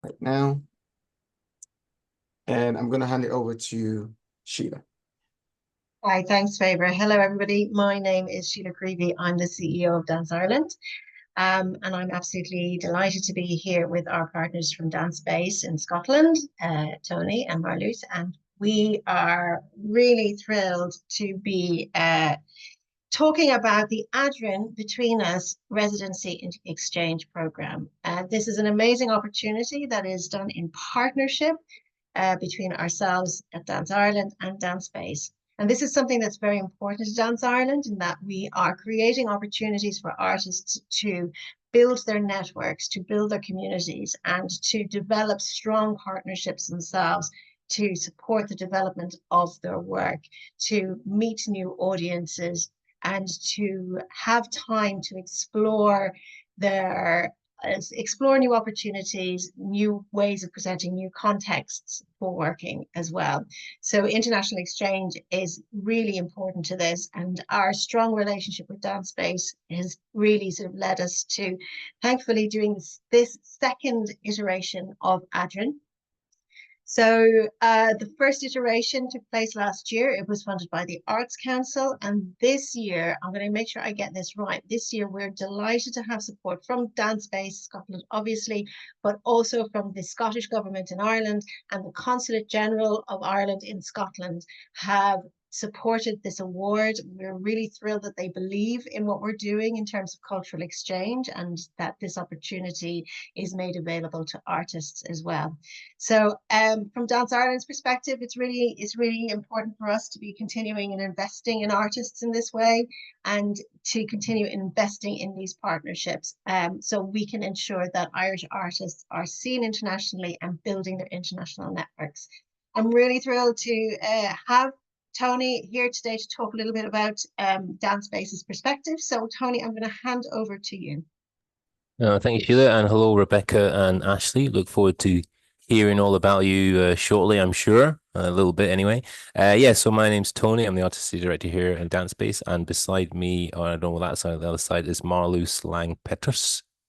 right now. And I'm going to hand it over to Sheila. Hi, thanks, Faber. Hello, everybody. My name is Sheila Creevy. I'm the CEO of Dance Ireland. And I'm absolutely delighted to be here with our partners from Dance Base in Scotland, Tony and Marluce. And we are really thrilled to be talking about the Eadrainn Between Us Residency Exchange Programme. This is an amazing opportunity that is done in partnership between ourselves at Dance Ireland and Dance Base. And this is something that's very important to Dance Ireland, in that we are creating opportunities for artists to build their networks, to build their communities, and to develop strong partnerships themselves to support the development of their work, to meet new audiences, and to have time to explore new opportunities, new ways of presenting, new contexts for working as well. So international exchange is really important to this, and our strong relationship with Dance Base has really sort of led us to, thankfully, doing this second iteration of Eadrainn. So the first iteration took place last year. It was funded by the Arts Council. And this year, I'm going to make sure I get this right. This year, we're delighted to have support from Dance Base Scotland, obviously, but also from the Scottish Government in Ireland, and the Consulate General of Ireland in Scotland have supported this award. We're really thrilled that they believe in what we're doing in terms of cultural exchange, and that this opportunity is made available to artists as well. So from Dance Ireland's perspective, it's really important for us to be continuing and investing in artists in this way, and to continue investing in these partnerships, so we can ensure that Irish artists are seen internationally and building their international networks. I'm really thrilled to have Tony here today to talk a little bit about Dance Base's perspective. So Tony, I'm going to hand over to you. Thank you, Sheila, and hello, Rebecca and Ashley. Look forward to hearing all about you shortly, I'm sure, a little bit anyway. So my name's Tony. I'm the artistic director here at Dance Base, and beside me, or I don't know that side, the other side, is Marluce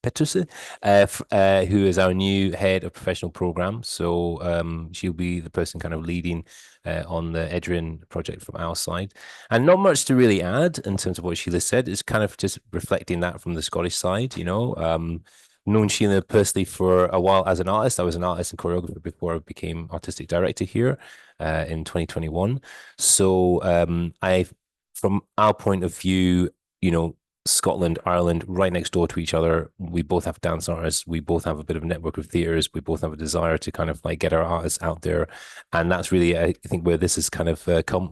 Pettersen, who is our new head of professional program. So she'll be the person kind of leading on the Eadrainn project from our side. And not much to really add in terms of what Sheila said. It's kind of just reflecting that from the Scottish side, you know. Known Sheila personally for a while as an artist. I was an artist and choreographer before I became artistic director here in 2021. So from our point of view, you know, Scotland, Ireland, right next door to each other. We both have dance artists. We both have a bit of a network of theatres. We both have a desire to kind of like get our artists out there. And that's really, I think, where this is kind of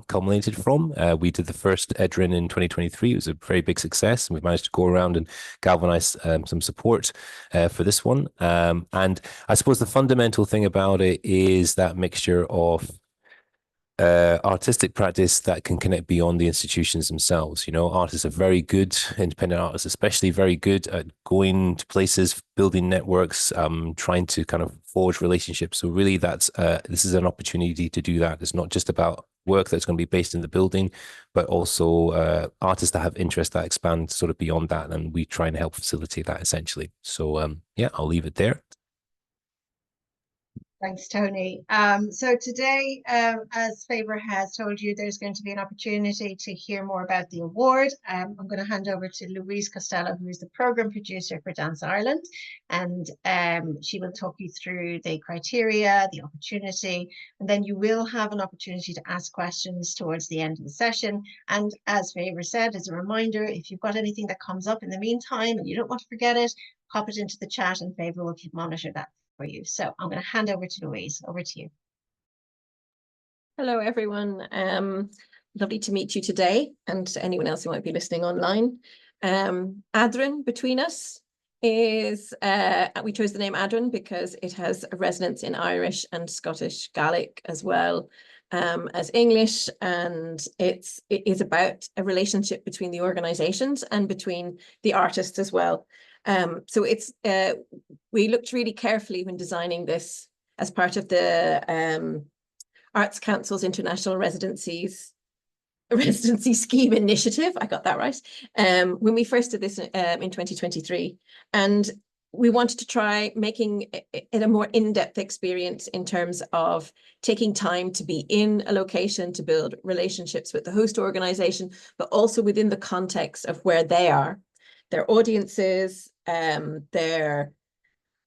culminated from. We did the first Eadrainn in 2023. It was a very big success. And we've managed to go around and galvanize some support for this one. And I suppose the fundamental thing about it is that mixture of artistic practice that can connect beyond the institutions themselves. You know, artists are very good, independent artists especially, very good at going to places, building networks, trying to kind of forge relationships. So really that's this is an opportunity to do that. It's not just about work that's going to be based in the building, but also artists that have interests that expand sort of beyond that, and we try and help facilitate that essentially. So yeah, I'll leave it there. Thanks, Tony. So today, as Faber has told you, there's going to be an opportunity to hear more about the award. I'm going to hand over to Louise Costello, who is the program producer for Dance Ireland, and she will talk you through the criteria, the opportunity, and then you will have an opportunity to ask questions towards the end of the session. And as Faber said, as a reminder, if you've got anything that comes up in the meantime and you don't want to forget it, pop it into the chat and Faber will monitor that for you. So I'm going to hand over to Louise. Over to you. Hello, everyone. Lovely to meet you today, and to anyone else who might be listening online. Eadrainn Between Us is, we chose the name Eadrainn because it has a resonance in Irish and Scottish Gaelic as well as English, and it is about a relationship between the organisations and between the artists as well. So it's we looked really carefully when designing this as part of the Arts Council's International Residency Scheme Initiative. I got that right. When we first did this in 2023, and we wanted to try making it a more in-depth experience in terms of taking time to be in a location, to build relationships with the host organization, but also within the context of where they are, their audiences, their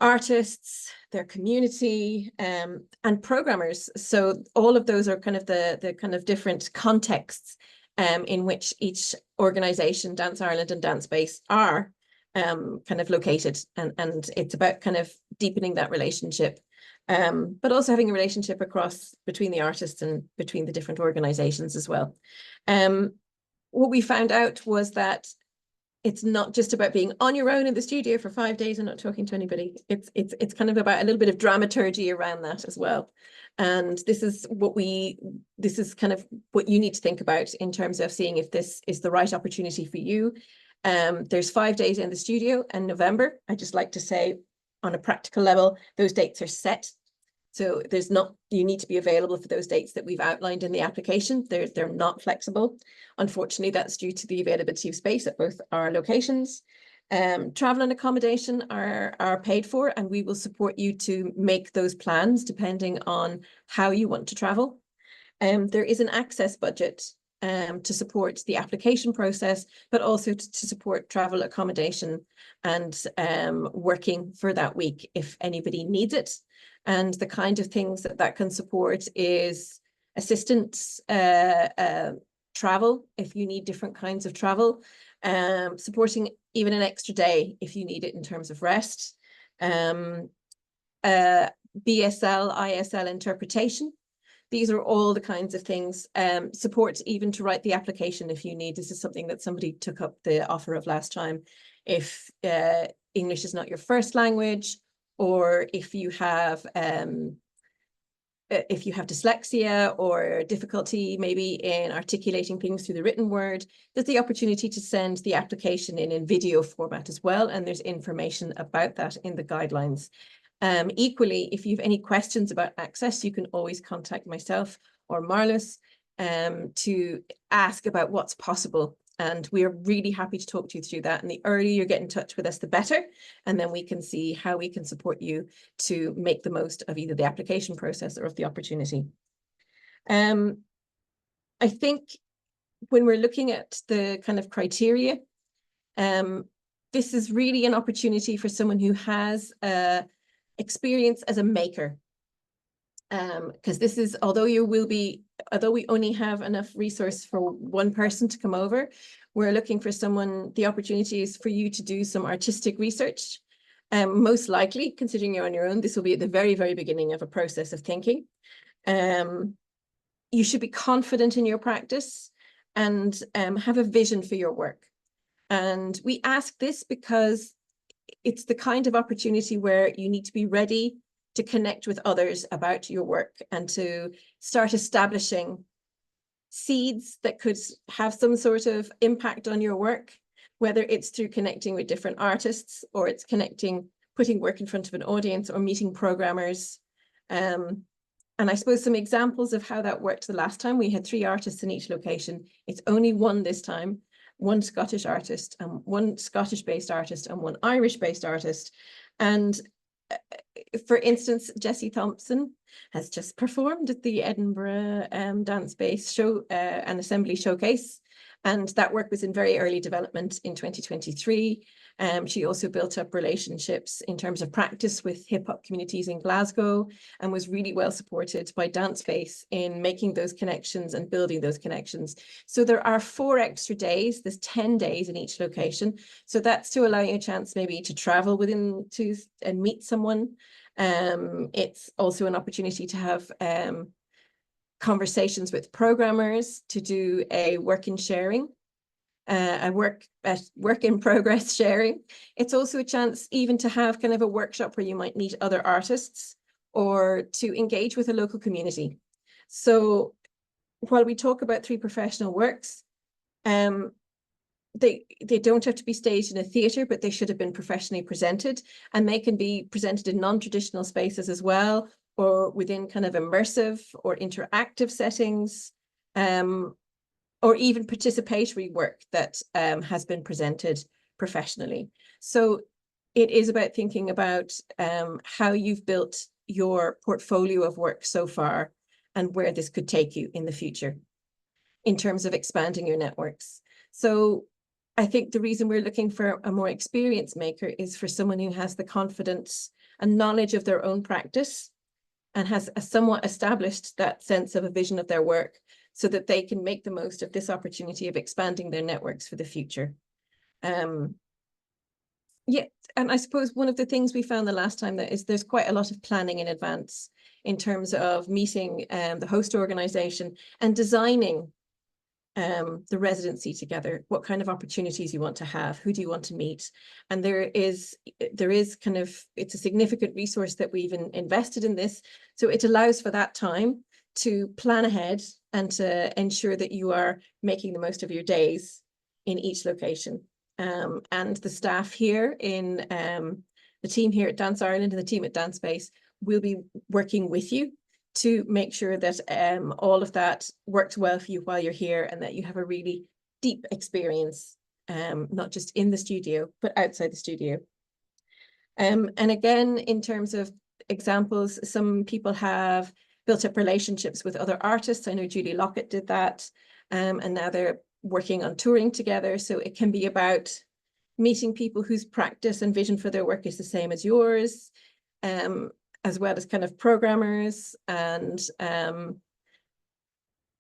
artists, their community, and programmers. So all of those are kind of the kind of different contexts in which each organization, Dance Ireland and Dance Space, are kind of located, and it's about kind of deepening that relationship, but also having a relationship across between the artists and between the different organizations as well. What we found out was that it's not just about being on your own in the studio for 5 days and not talking to anybody. It's kind of about a little bit of dramaturgy around that as well. And this is kind of what you need to think about in terms of seeing if this is the right opportunity for you. There's 5 days in the studio in November. I just like to say, on a practical level, those dates are set. So you need to be available for those dates that we've outlined in the application. They're not flexible. Unfortunately, that's due to the availability of space at both our locations. Travel and accommodation are paid for, and we will support you to make those plans depending on how you want to travel. There is an access budget to support the application process, but also to support travel accommodation and working for that week if anybody needs it. And the kind of things that can support is assistance, travel if you need different kinds of travel, supporting even an extra day if you need it in terms of rest, BSL, ISL interpretation. These are all the kinds of things, support even to write the application if you need. This is something that somebody took up the offer of last time. If English is not your first language, or if you have dyslexia or difficulty maybe in articulating things through the written word, there's the opportunity to send the application in video format as well, and there's information about that in the guidelines. Equally, if you have any questions about access, you can always contact myself or Marlis to ask about what's possible. And we are really happy to talk to you through that. And the earlier you get in touch with us, the better. And then we can see how we can support you to make the most of either the application process or of the opportunity. I think when we're looking at the kind of criteria, this is really an opportunity for someone who has experience as a maker. Because this is, although we only have enough resource for one person to come over, we're looking for someone, the opportunity is for you to do some artistic research. Most likely, considering you're on your own, this will be at the very, very beginning of a process of thinking. You should be confident in your practice and have a vision for your work. And we ask this because it's the kind of opportunity where you need to be ready to connect with others about your work and to start establishing seeds that could have some sort of impact on your work, whether it's through connecting with different artists or it's putting work in front of an audience or meeting programmers. And I suppose some examples of how that worked the last time, we had 3 artists in each location. It's only one this time, one Scottish artist, and one Scottish-based artist and one Irish-based artist. And for instance, Jessie Thompson has just performed at the Edinburgh Dance Space show, an assembly showcase, and that work was in very early development in 2023. She also built up relationships in terms of practice with hip hop communities in Glasgow and was really well supported by Dance Space in making those connections and building those connections. So there are 4 extra days, there's 10 days in each location. So that's to allow you a chance maybe to travel and meet someone. It's also an opportunity to have conversations with programmers, to do a work in sharing. A work in progress sharing. It's also a chance even to have kind of a workshop where you might meet other artists or to engage with a local community. So while we talk about 3 professional works, they don't have to be staged in a theatre, but they should have been professionally presented, and they can be presented in non-traditional spaces as well, or within kind of immersive or interactive settings. Or even participatory work that has been presented professionally. So it is about thinking about how you've built your portfolio of work so far and where this could take you in the future in terms of expanding your networks. So I think the reason we're looking for a more experienced maker is for someone who has the confidence and knowledge of their own practice and has a somewhat established that sense of a vision of their work so that they can make the most of this opportunity of expanding their networks for the future. Yeah, and I suppose one of the things we found the last time that is there's quite a lot of planning in advance in terms of meeting the host organization and designing the residency together, what kind of opportunities you want to have, who do you want to meet. And there is kind of, it's a significant resource that we've invested in this. So it allows for that time to plan ahead and to ensure that you are making the most of your days in each location. And the staff here in the team here at Dance Ireland and the team at Dance Space will be working with you to make sure that all of that works well for you while you're here and that you have a really deep experience, not just in the studio, but outside the studio. And again, in terms of examples, some people have built up relationships with other artists. I know Julie Lockett did that, and now they're working on touring together. So it can be about meeting people whose practice and vision for their work is the same as yours, as well as kind of programmers. And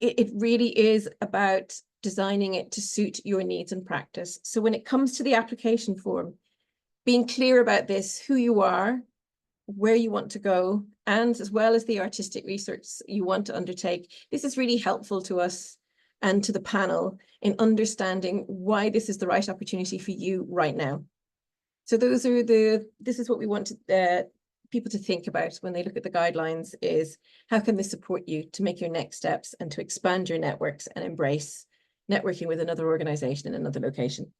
it really is about designing it to suit your needs and practice. So when it comes to the application form, being clear about this, who you are, where you want to go, and as well as the artistic research you want to undertake, this is really helpful to us and to the panel in understanding why this is the right opportunity for you right now. So this is what we want people to think about when they look at the guidelines, is how can this support you to make your next steps and to expand your networks and embrace networking with another organization in another location.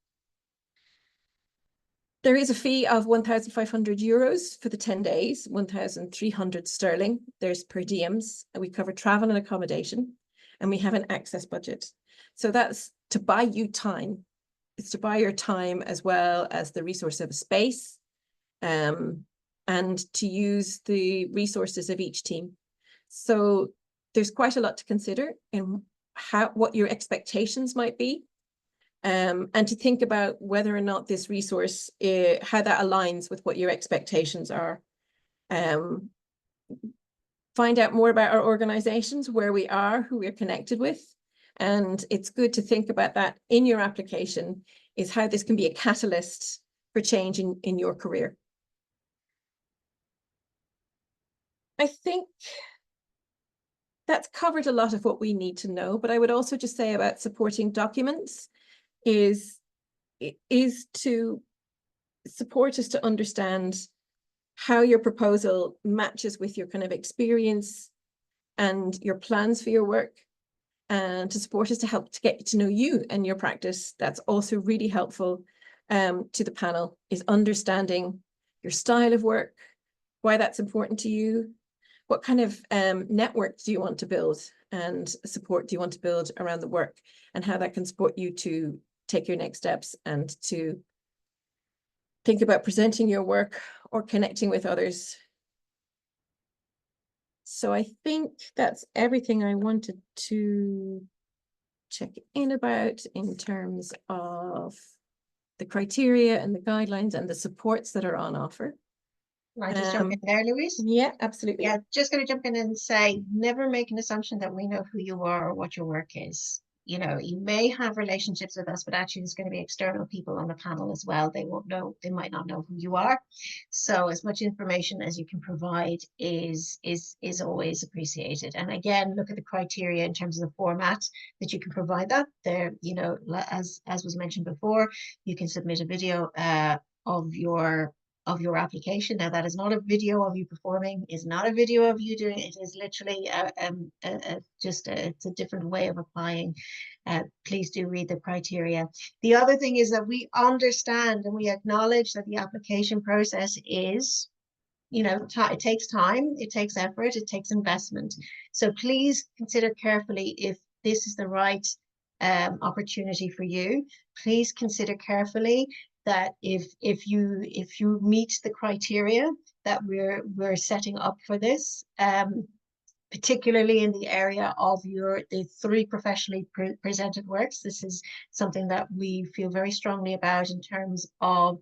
There is a fee of €1,500 for the 10 days, 1,300 sterling. There's per diems, and we cover travel and accommodation, and we have an access budget. So that's to buy you time. It's to buy your time as well as the resource of a space, and to use the resources of each team. So there's quite a lot to consider in what your expectations might be. And to think about whether or not this resource, how that aligns with what your expectations are. Find out more about our organizations, where we are, who we're connected with. And it's good to think about that in your application, is how this can be a catalyst for change in your career. I think that's covered a lot of what we need to know, but I would also just say about supporting documents is to support us to understand how your proposal matches with your kind of experience and your plans for your work, and to support us to help to get to know you and your practice. That's also really helpful to the panel, is understanding your style of work, why that's important to you, what kind of network do you want to build and support do you want to build around the work, and how that can support you to take your next steps and to think about presenting your work or connecting with others. So I think that's everything I wanted to check in about in terms of the criteria and the guidelines and the supports that are on offer. Can I just jump in there, Louise? Yeah, absolutely. Yeah, just going to jump in and say, never make an assumption that we know who you are or what your work is. You know, you may have relationships with us, but actually there's going to be external people on the panel as well. They won't know, they might not know who you are. So as much information as you can provide is always appreciated. And again, look at the criteria in terms of the format that you can provide that. There, you know, as was mentioned before, you can submit a video of your application. Now, that is not a video of you performing, is not a video of you doing it. Is literally it's a different way of applying. Please do read the criteria. The other thing is that we understand and we acknowledge that the application process is, you know, it takes time, it takes effort, it takes investment. So please consider carefully if this is the right opportunity for you. Please consider carefully that if you meet the criteria that we're setting up for this, particularly in the area of the 3 professionally presented works. This is something that we feel very strongly about in terms of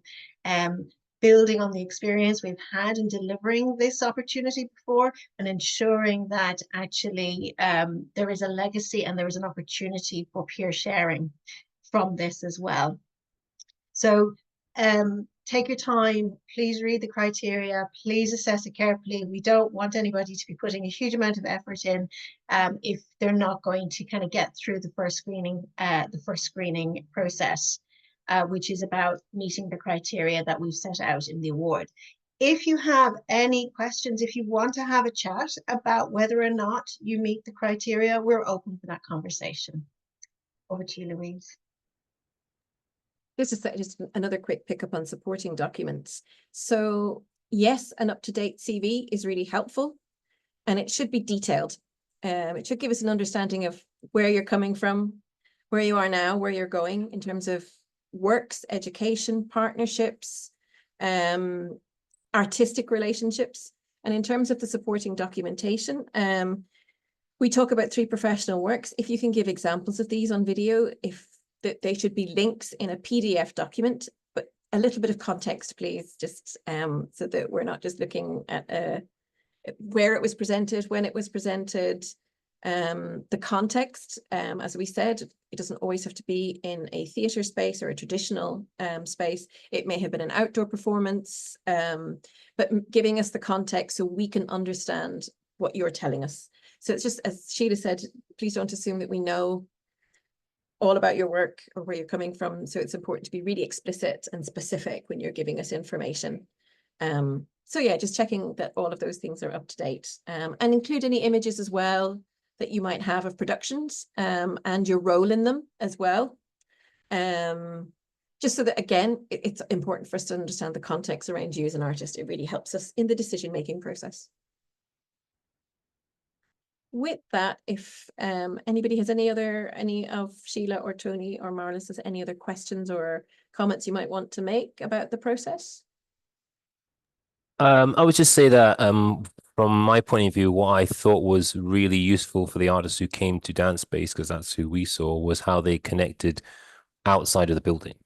building on the experience we've had in delivering this opportunity before, and ensuring that actually there is a legacy and there is an opportunity for peer sharing from this as well. So take your time, please read the criteria, please assess it carefully. We don't want anybody to be putting a huge amount of effort in if they're not going to kind of get through the first screening process, which is about meeting the criteria that we've set out in the award. If you have any questions, if you want to have a chat about whether or not you meet the criteria, we're open for that conversation. Over to you, Louise. This is just another quick pickup on supporting documents. So yes, an up-to-date CV is really helpful, and it should be detailed. It should give us an understanding of where you're coming from, where you are now, where you're going in terms of works, education, partnerships, artistic relationships. And in terms of the supporting documentation, we talk about 3 professional works. If you can give examples of these on video, that they should be links in a PDF document, but a little bit of context, please, just so that we're not just looking at where it was presented, when it was presented, the context. As we said, it doesn't always have to be in a theatre space or a traditional space. It may have been an outdoor performance, but giving us the context so we can understand what you're telling us. So it's just, as Sheila said, please don't assume that we know all about your work or where you're coming from. So it's important to be really explicit and specific when you're giving us information. So yeah, just checking that all of those things are up to date, and include any images as well that you might have of productions, and your role in them as well. Just so that, again, it's important for us to understand the context around you as an artist. It really helps us in the decision-making process. With that, if anybody has any of Sheila or Tony or Marlis has any other questions or comments you might want to make about the process? I would just say that from my point of view, what I thought was really useful for the artists who came to Dance Space, because that's who we saw, was how they connected outside of the building,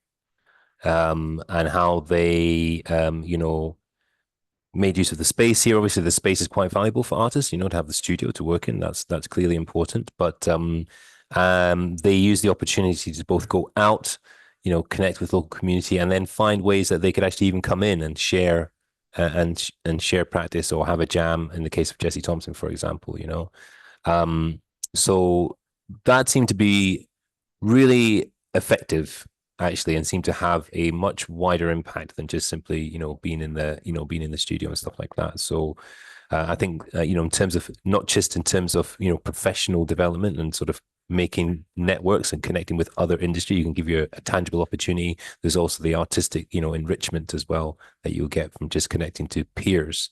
and how they, you know, made use of the space here. Obviously, the space is quite valuable for artists, you know, to have the studio to work in. That's clearly important. But they use the opportunity to both go out, you know, connect with local community, and then find ways that they could actually even come in and share and share practice or have a jam. In the case of Jesse Thompson, for example, you know, so that seemed to be really effective, actually, and seem to have a much wider impact than just simply, you know, being in the studio and stuff like that. So I think, you know, in terms of not just in terms of, you know, professional development and sort of making networks and connecting with other industry, you can give you a tangible opportunity. There's also the artistic, you know, enrichment as well that you'll get from just connecting to peers.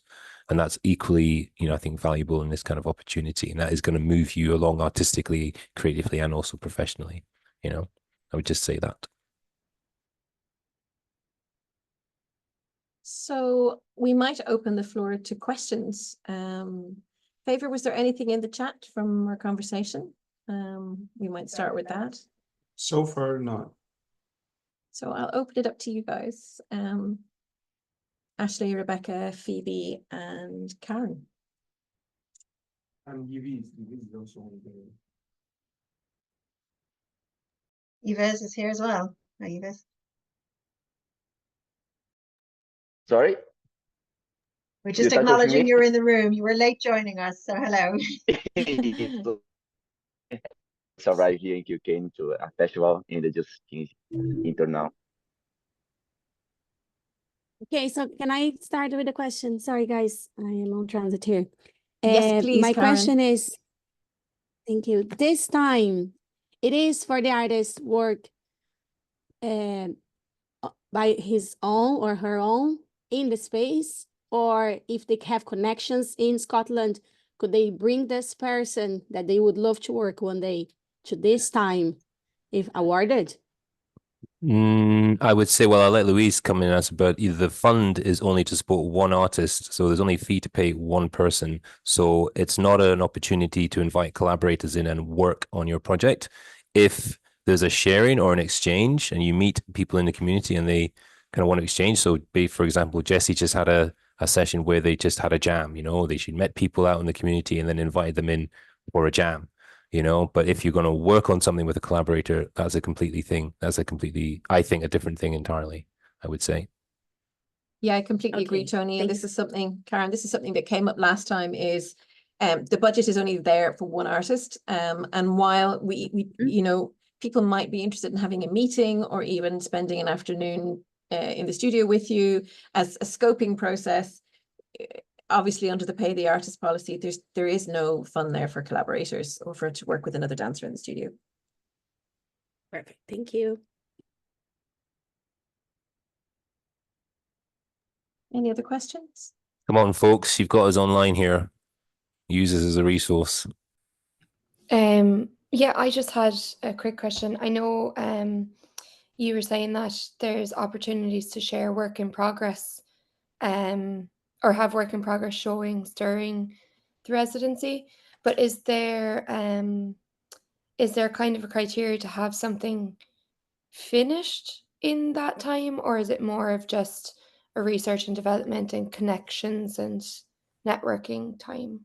And that's equally, you know, I think valuable in this kind of opportunity. And that is going to move you along artistically, creatively, and also professionally. You know, I would just say that. So we might open the floor to questions. Favor, was there anything in the chat from our conversation? We might start with that. So far, not. So I'll open it up to you guys. Ashley, Rebecca, Phoebe, and Karen. And Yves is also on the... Yves is here as well. Hi, Yves. Sorry? We're just You're acknowledging me? you're in the room. You were late joining us, so hello. It's arrived here in UK to a festival and they just enter now. Okay, so can I start with a question? Sorry, guys, I am on transit here. Yes, please, my Karen. question is, thank you. This time, it is for the artist work by his own or her own in the space, or if they have connections in Scotland, could they bring this person that they would love to work one day to this time, if awarded? I would say, well, I'll let Louise come in and answer, but the fund is only to support one artist, so there's only a fee to pay one person. So it's not an opportunity to invite collaborators in and work on your project. If there's a sharing or an exchange and you meet people in the community and they kind of want to exchange, so be, for example, Jesse just had a session where they just had a jam, she met people out in the community and then invited them in for a jam. But if you're going to work on something with a collaborator, that's a completely, I think, a different thing entirely, I would say. Yeah, I completely agree, Okay, Tony. And thanks. this is something, Karen, this is something that came up last time is the budget is only there for one artist. And while we people might be interested in having a meeting or even spending an afternoon in the studio with you as a scoping process, obviously under the pay the artist policy, there is no fund there for collaborators or for to work with another dancer in the studio. Perfect. Thank you. Any other questions? Come on, folks, you've got us online here. Use us as a resource. Yeah, I just had a quick question. I know you were saying that there's opportunities to share work in progress or have work in progress showings during the residency, but is there kind of a criteria to have something finished in that time, or is it more of just a research and development and connections and networking time?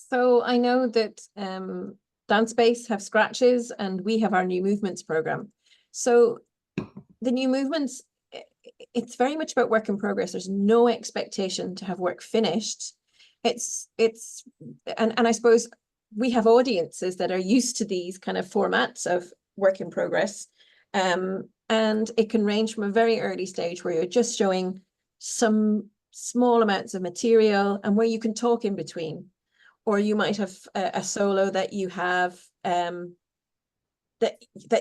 So I know that Dance Space have scratches and we have our new movements program. So the new movements, it's very much about work in progress. There's no expectation to have work finished. And I suppose we have audiences that are used to these kind of formats of work in progress. And it can range from a very early stage where you're just showing some small amounts of material and where you can talk in between. Or you might have a solo that you have that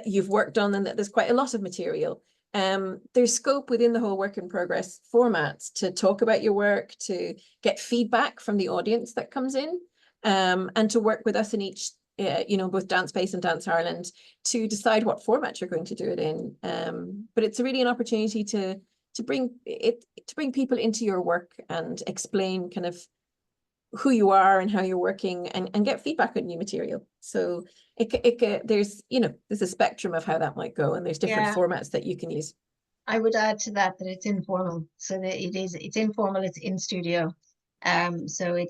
you've worked on and that there's quite a lot of material. There's scope within the whole work in progress formats to talk about your work, to get feedback from the audience that comes in, and to work with us in each, both Dance Space and Dance Ireland to decide what format you're going to do it in. But it's really an opportunity to bring people into your work and explain kind of who you are and how you're working and get feedback on new material. So there's a spectrum of how that might go, and there's different formats that you can use. I would add to that it's informal, so that it's informal, it's in studio. So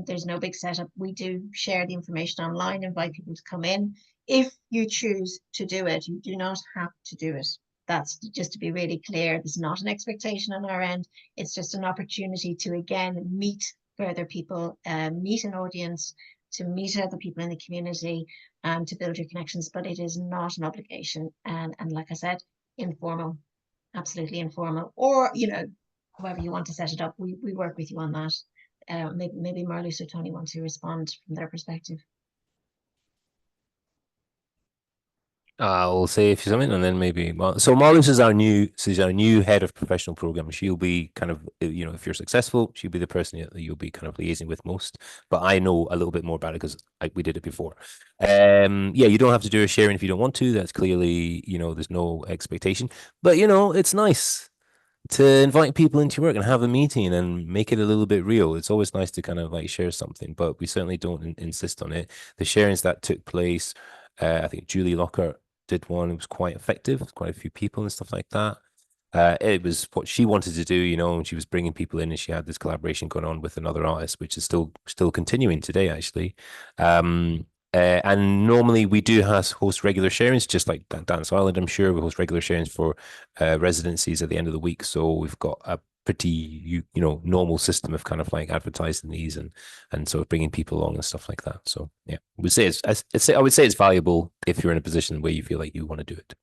there's no big setup. We do share the information online, invite people to come in. If you choose to do it, you do not have to do it. That's just to be really clear. There's not an expectation on our end. It's just an opportunity to again meet further people, meet an audience, to meet other people in the community, to build your connections. But it is not an obligation, and like I said, informal. Absolutely informal, or however you want to set it up, we work with you on that. Maybe Marlise or Tony want to respond from their perspective. I'll say a few something, and then maybe so Marlise is our new head of professional program. She'll be kind of, if you're successful, she'll be the person that you'll be kind of liaising with most. But I know a little bit more about it because we did it before. You don't have to do a sharing if you don't want to. That's clearly, there's no expectation. But it's nice to invite people into your work and have a meeting and make it a little bit real. It's always nice to kind of like share something, but we certainly don't insist on it. The sharings that took place, I think Julie Lockhart did one. It was quite effective. Quite a few people and stuff like that. It was what she wanted to do, and she was bringing people in, and she had this collaboration going on with another artist, which is still continuing today, actually. And normally we do host regular sharings, just like Dance Ireland, I'm sure. We host regular sharings for residencies at the end of the week. So we've got a pretty, normal system of kind of like advertising these and sort of bringing people along and stuff like that. So yeah, I would say it's valuable if you're in a position where you feel like you want to do it.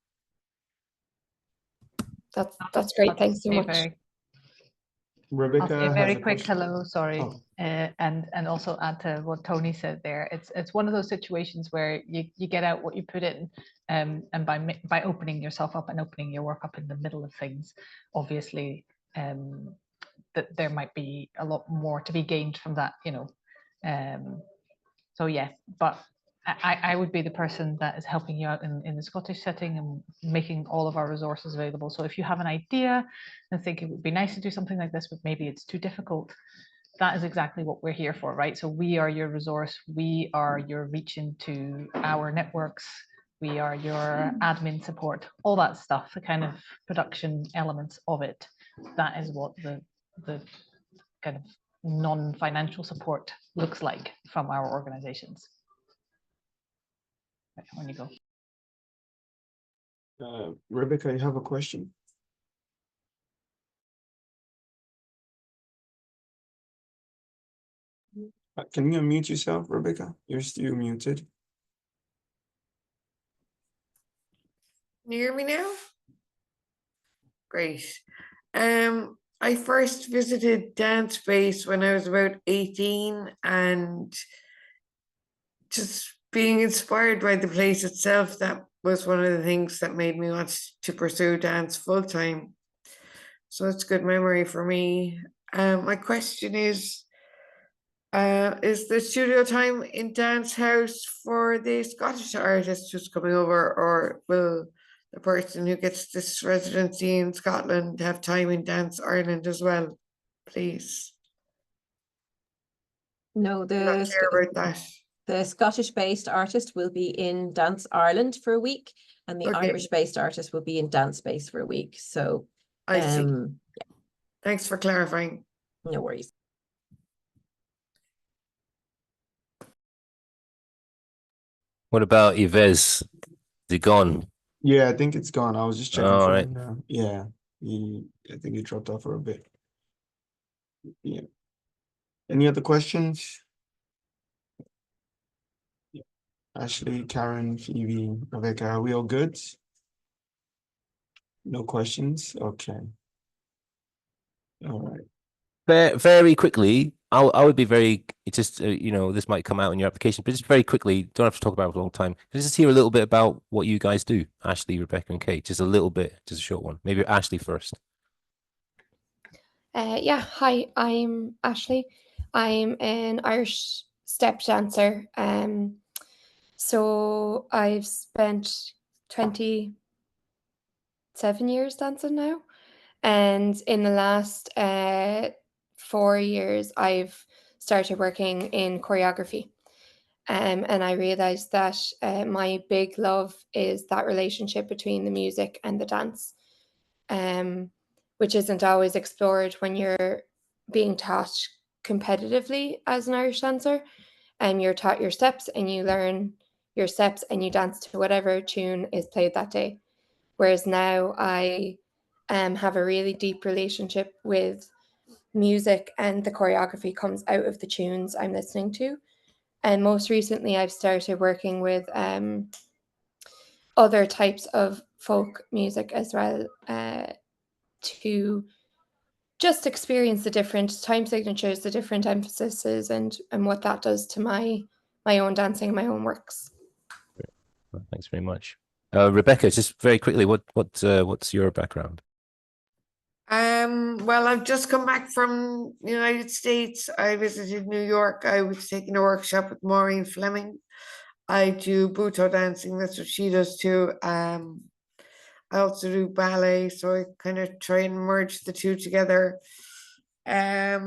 That's great. Thanks so much. Rebecca I'll say a has very a quick question. hello, sorry, Oh. and also add to what Tony said there. It's one of those situations where you get out what you put in, and by opening yourself up and opening your work up in the middle of things, obviously, that there might be a lot more to be gained from that, So yeah, but I would be the person that is helping you out in the Scottish setting and making all of our resources available. So if you have an idea and think it would be nice to do something like this, but maybe it's too difficult, that is exactly what we're here for, right? So we are your resource. We are your reach into our networks. We are your admin support, all that stuff, the kind of production elements of it. That is what the kind of non-financial support looks like from our organizations. Right, on you go. Rebecca, you have a question? Can you unmute yourself, Rebecca? You're still muted. Can you hear me now? Great. I first visited Dance Space when I was about 18, and just being inspired by the place itself, that was one of the things that made me want to pursue dance full time. So it's good memory for me. My question is the studio time in Dance House for the Scottish artist who's coming over, or will the person who gets this residency in Scotland have time in Dance Ireland as well, please? No, I'm not clear about that. the Scottish-based artist will be in Dance Ireland for a week, and the Okay. Irish-based artist will be in Dance Space for a week. So, I see. Thanks for clarifying. no worries. What about Yves? Is he gone? Yeah, I think it's gone. I was just checking All for right. him now. Yeah, I think he dropped off for a bit. Yeah. Any other questions? Yeah. Ashley, Karen, Phoebe, Rebecca, are we all good? No questions? Okay. All right. Very quickly, I would be very just you know, this might come out in your application, but just very quickly, don't have to talk about it for a long time. Just hear a little bit about what you guys do, Ashley, Rebecca, and Kate. Just a little bit, just a short one. Maybe Ashley first. Yeah, hi, I'm Ashley. I'm an Irish step dancer. So I've spent 27 years dancing now. And in the last 4 years, I've started working in choreography. And I realized that my big love is that relationship between the music and the dance, which isn't always explored when you're being taught competitively as an Irish dancer. You're taught your steps and you learn your steps and you dance to whatever tune is played that day. Whereas now I have a really deep relationship with music, and the choreography comes out of the tunes I'm listening to. And most recently, I've started working with other types of folk music as well, to just experience the different time signatures, the different emphases, and what that does to my own dancing, my own works. Well, thanks very much. Rebecca, just very quickly, what's your background? Well, I've just come back from the United States. I visited New York. I was taking a workshop with Maureen Fleming. I do Butoh dancing, that's what she does too. I also do ballet, so I kind of try and merge the two together. I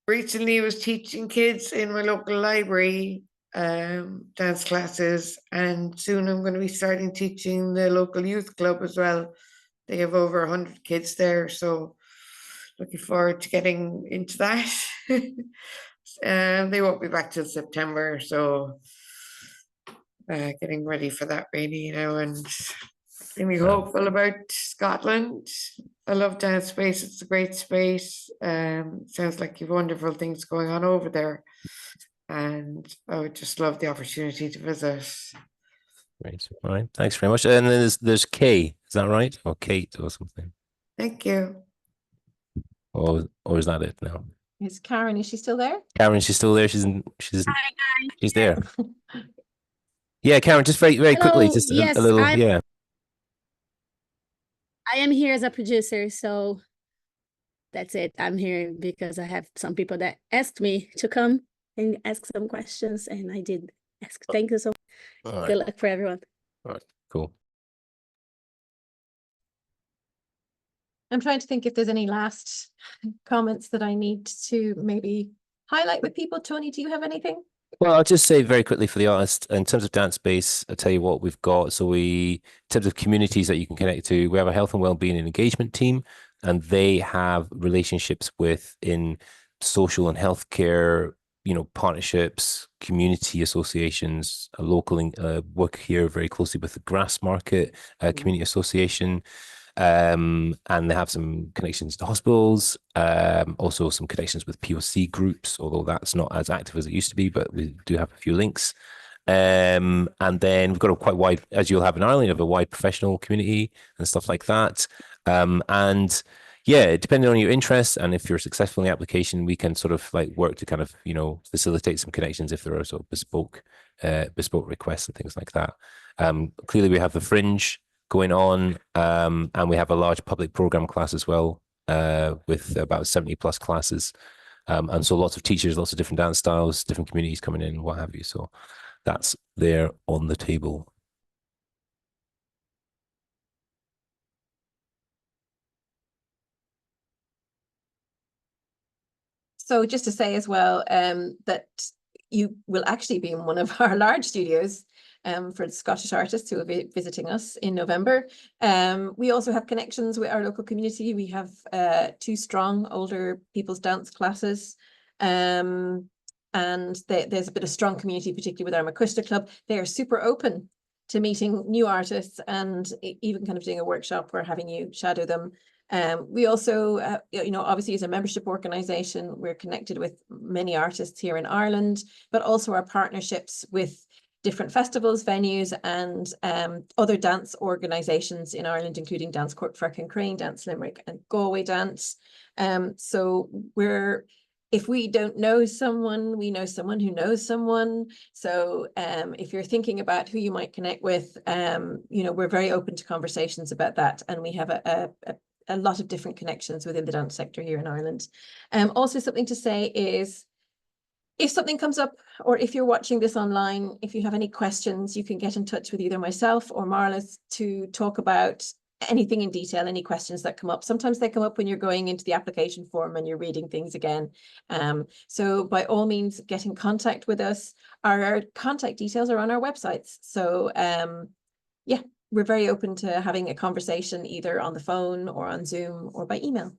recently was teaching kids in my local library dance classes, and soon I'm going to be starting teaching the local youth club as well. They have over 100 kids there, so looking forward to getting into that. They won't be back till September, so getting ready for that really, and really hopeful about Scotland. I love Dance Space, it's a great space. Sounds like you've wonderful things going on over there, and I would just love the opportunity to visit. Great. All right. Thanks very much. And then there's Kay. Is that right? Or Kate or something? Thank you. Or is that it now? Is Karen, is she still there? Karen, she's still there. She's there. Yeah, Karen, just very quickly, Hello, just yes, a little, yeah. I am here as a producer, so that's it. I'm here because I have some people that asked me to come. and ask some questions, and I did ask. Thank you so much. All Good right. luck for everyone. All right. Cool. I'm trying to think if there's any last comments that I need to maybe highlight with people. Tony, do you have anything? Well, I'll just say very quickly for the artist, in terms of dance space, I'll tell you what we've got. So in terms of communities that you can connect to, we have a health and wellbeing and engagement team, and they have relationships in social and healthcare, partnerships, community associations, a local work here very closely with the Grass Market Community Association. And they have some connections to hospitals, also some connections with POC groups, although that's not as active as it used to be, but we do have a few links. And then we've got a quite wide, as you'll have in Ireland, you have a wide professional community and stuff like that. And yeah, depending on your interests and if you're successful in the application, we can sort of like work to kind of, facilitate some connections if there are sort of bespoke requests and things like that. Clearly we have the Fringe going on, and we have a large public program class as well, with about 70 plus classes, and so lots of teachers, lots of different dance styles, different communities coming in, what have you. So that's there on the table. So just to say as well, that you will actually be in one of our large studios for the Scottish artists who will be visiting us in November. We also have connections with our local community. We have 2 strong older people's dance classes. And there's a bit of strong community, particularly with our McCuista Club. They are super open to meeting new artists and even kind of doing a workshop or having you shadow them. We also, obviously as a membership organization, we're connected with many artists here in Ireland, but also our partnerships with different festivals, venues, and other dance organizations in Ireland, including Dance Cork, Firk and Crane, Dance Limerick, and Galway Dance. So if we don't know someone, we know someone who knows someone. So if you're thinking about who you might connect with, we're very open to conversations about that, and we have a lot of different connections within the dance sector here in Ireland. Also something to say is, if something comes up, or if you're watching this online, if you have any questions, you can get in touch with either myself or Marla to talk about anything in detail, any questions that come up. Sometimes they come up when you're going into the application form and you're reading things again. So by all means, get in contact with us. Our contact details are on our websites. So yeah, we're very open to having a conversation either on the phone or on Zoom or by email.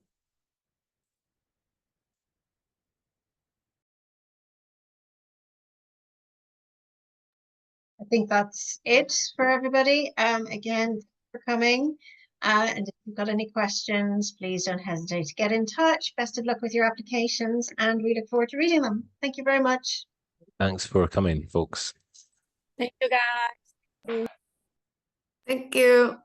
I think that's it for everybody. Again, for coming. And if you've got any questions, please don't hesitate to get in touch. Best of luck with your applications, and we look forward to reading them. Thank you very much. Thanks for coming, folks. Thank you, guys. Thank you.